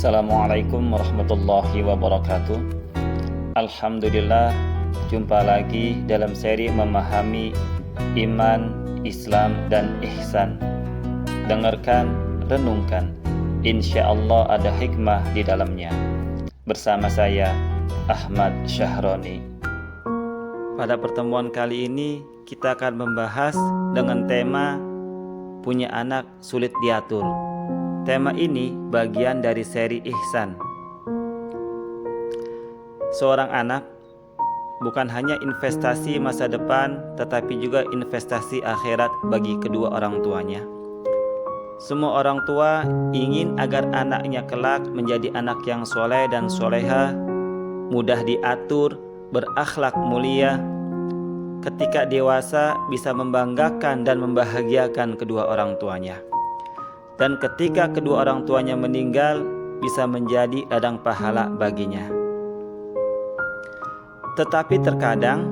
Assalamualaikum warahmatullahi wabarakatuh. Alhamdulillah, jumpa lagi dalam seri memahami iman, Islam, dan ihsan. Dengarkan, renungkan, insya Allah ada hikmah di dalamnya. Bersama saya, Ahmad Syahroni. Pada pertemuan kali ini kita akan membahas dengan tema punya anak sulit diatur. Tema ini bagian dari seri ihsan. Seorang anak bukan hanya investasi masa depan, tetapi juga investasi akhirat bagi kedua orang tuanya. Semua orang tua ingin agar anaknya kelak menjadi anak yang soleh dan soleha, mudah diatur, berakhlak mulia, ketika dewasa bisa membanggakan dan membahagiakan kedua orang tuanya. Dan ketika kedua orang tuanya meninggal, bisa menjadi ladang pahala baginya. Tetapi terkadang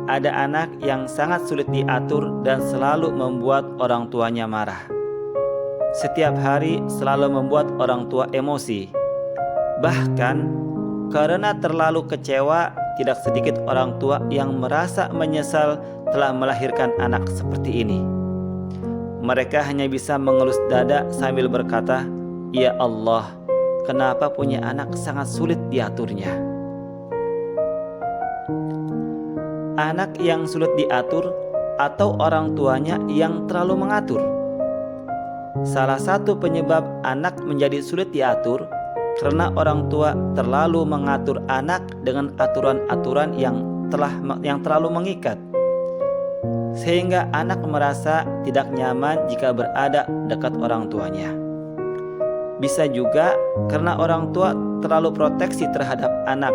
ada anak yang sangat sulit diatur dan selalu membuat orang tuanya marah. Setiap hari selalu membuat orang tua emosi. Bahkan karena terlalu kecewa, tidak sedikit orang tua yang merasa menyesal telah melahirkan anak seperti ini. Mereka hanya bisa mengelus dada sambil berkata, "Ya Allah, kenapa punya anak sangat sulit diaturnya?" Anak yang sulit diatur atau orang tuanya yang terlalu mengatur. Salah satu penyebab anak menjadi sulit diatur karena orang tua terlalu mengatur anak dengan aturan-aturan yang terlalu mengikat, sehingga anak merasa tidak nyaman jika berada dekat orang tuanya. Bisa juga karena orang tua terlalu proteksi terhadap anak.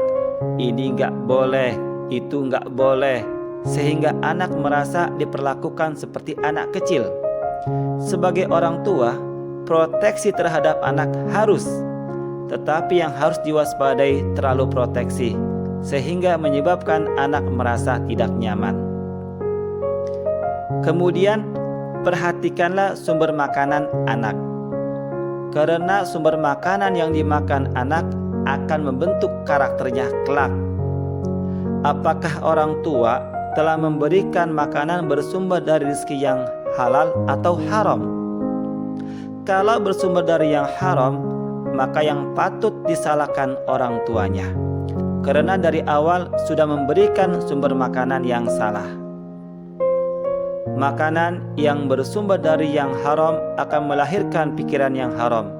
Ini nggak boleh, itu nggak boleh, sehingga anak merasa diperlakukan seperti anak kecil. Sebagai orang tua, proteksi terhadap anak harus, tetapi yang harus diwaspadai terlalu proteksi, sehingga menyebabkan anak merasa tidak nyaman. Kemudian perhatikanlah sumber makanan anak, karena sumber makanan yang dimakan anak akan membentuk karakternya kelak. Apakah orang tua telah memberikan makanan bersumber dari rezeki yang halal atau haram? Kalau bersumber dari yang haram, maka yang patut disalahkan orang tuanya, karena dari awal sudah memberikan sumber makanan yang salah. Makanan yang bersumber dari yang haram akan melahirkan pikiran yang haram,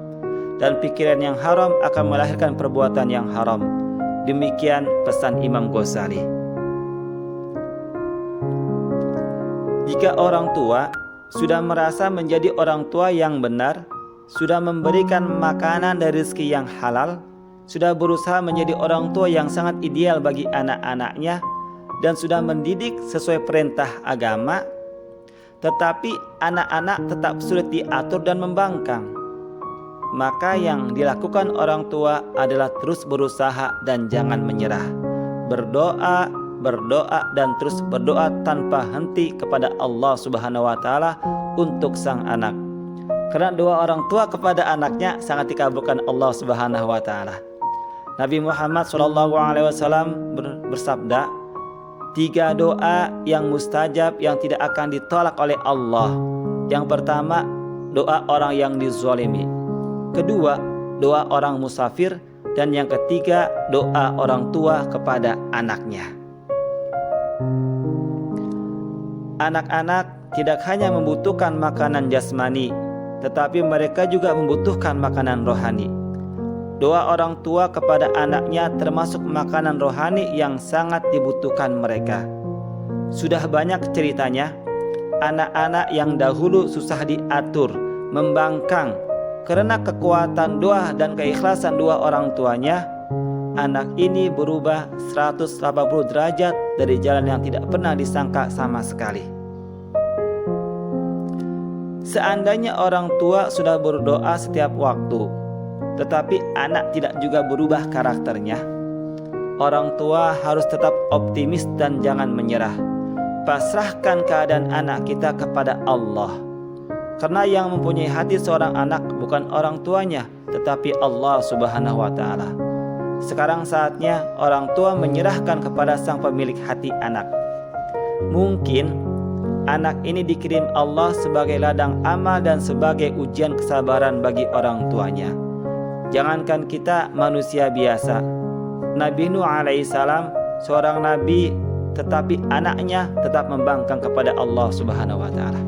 dan pikiran yang haram akan melahirkan perbuatan yang haram. Demikian pesan Imam Ghazali. Jika orang tua sudah merasa menjadi orang tua yang benar, sudah memberikan makanan dari rezeki yang halal, sudah berusaha menjadi orang tua yang sangat ideal bagi anak-anaknya, dan sudah mendidik sesuai perintah agama, tetapi anak-anak tetap sulit diatur dan membangkang, maka yang dilakukan orang tua adalah terus berusaha dan jangan menyerah. Berdoa, dan terus berdoa tanpa henti kepada Allah Subhanahu wa Ta'ala untuk sang anak. Karena doa orang tua kepada anaknya sangat dikabulkan Allah Subhanahu wa Ta'ala. Nabi Muhammad SAW bersabda, 3 doa yang mustajab yang tidak akan ditolak oleh Allah. Yang pertama, doa orang yang dizalimi. Kedua, doa orang musafir. Dan yang ketiga, doa orang tua kepada anaknya. Anak-anak tidak hanya membutuhkan makanan jasmani, tetapi mereka juga membutuhkan makanan rohani. Doa orang tua kepada anaknya termasuk makanan rohani yang sangat dibutuhkan mereka. Sudah banyak ceritanya, anak-anak yang dahulu susah diatur, membangkang, karena kekuatan doa dan keikhlasan doa orang tuanya, anak ini berubah 180 derajat dari jalan yang tidak pernah disangka sama sekali. Seandainya orang tua sudah berdoa setiap waktu, tetapi anak tidak juga berubah karakternya, orang tua harus tetap optimis dan jangan menyerah. Pasrahkan keadaan anak kita kepada Allah. Karena yang mempunyai hati seorang anak bukan orang tuanya, tetapi Allah Subhanahu wa Ta'ala. Sekarang saatnya orang tua menyerahkan kepada sang pemilik hati anak. Mungkin anak ini dikirim Allah sebagai ladang amal dan sebagai ujian kesabaran bagi orang tuanya. Jangankan kita manusia biasa, Nabi Nuh alaihissalam seorang nabi, tetapi anaknya tetap membangkang kepada Allah Subhanahu wa Ta'ala.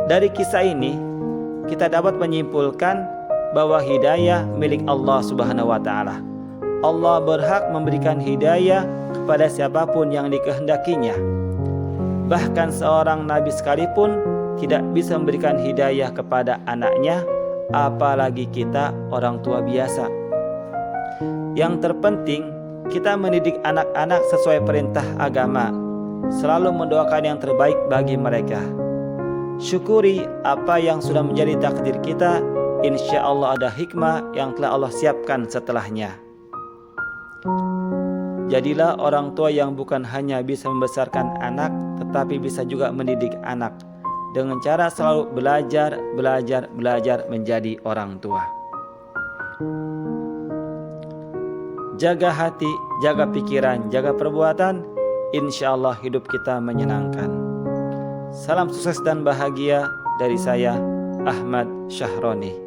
Dari kisah ini kita dapat menyimpulkan bahwa hidayah milik Allah Subhanahu wa Ta'ala. Allah berhak memberikan hidayah kepada siapapun yang dikehendakinya. Bahkan seorang nabi sekalipun tidak bisa memberikan hidayah kepada anaknya, apalagi kita orang tua biasa. Yang terpenting, kita mendidik anak-anak sesuai perintah agama, selalu mendoakan yang terbaik bagi mereka. Syukuri apa yang sudah menjadi takdir kita. Insya Allah ada hikmah yang telah Allah siapkan setelahnya. Jadilah orang tua yang bukan hanya bisa membesarkan anak, tetapi bisa juga mendidik anak dengan cara selalu belajar menjadi orang tua. Jaga hati, jaga pikiran, jaga perbuatan, insya Allah hidup kita menyenangkan. Salam sukses dan bahagia dari saya, Ahmad Syahroni.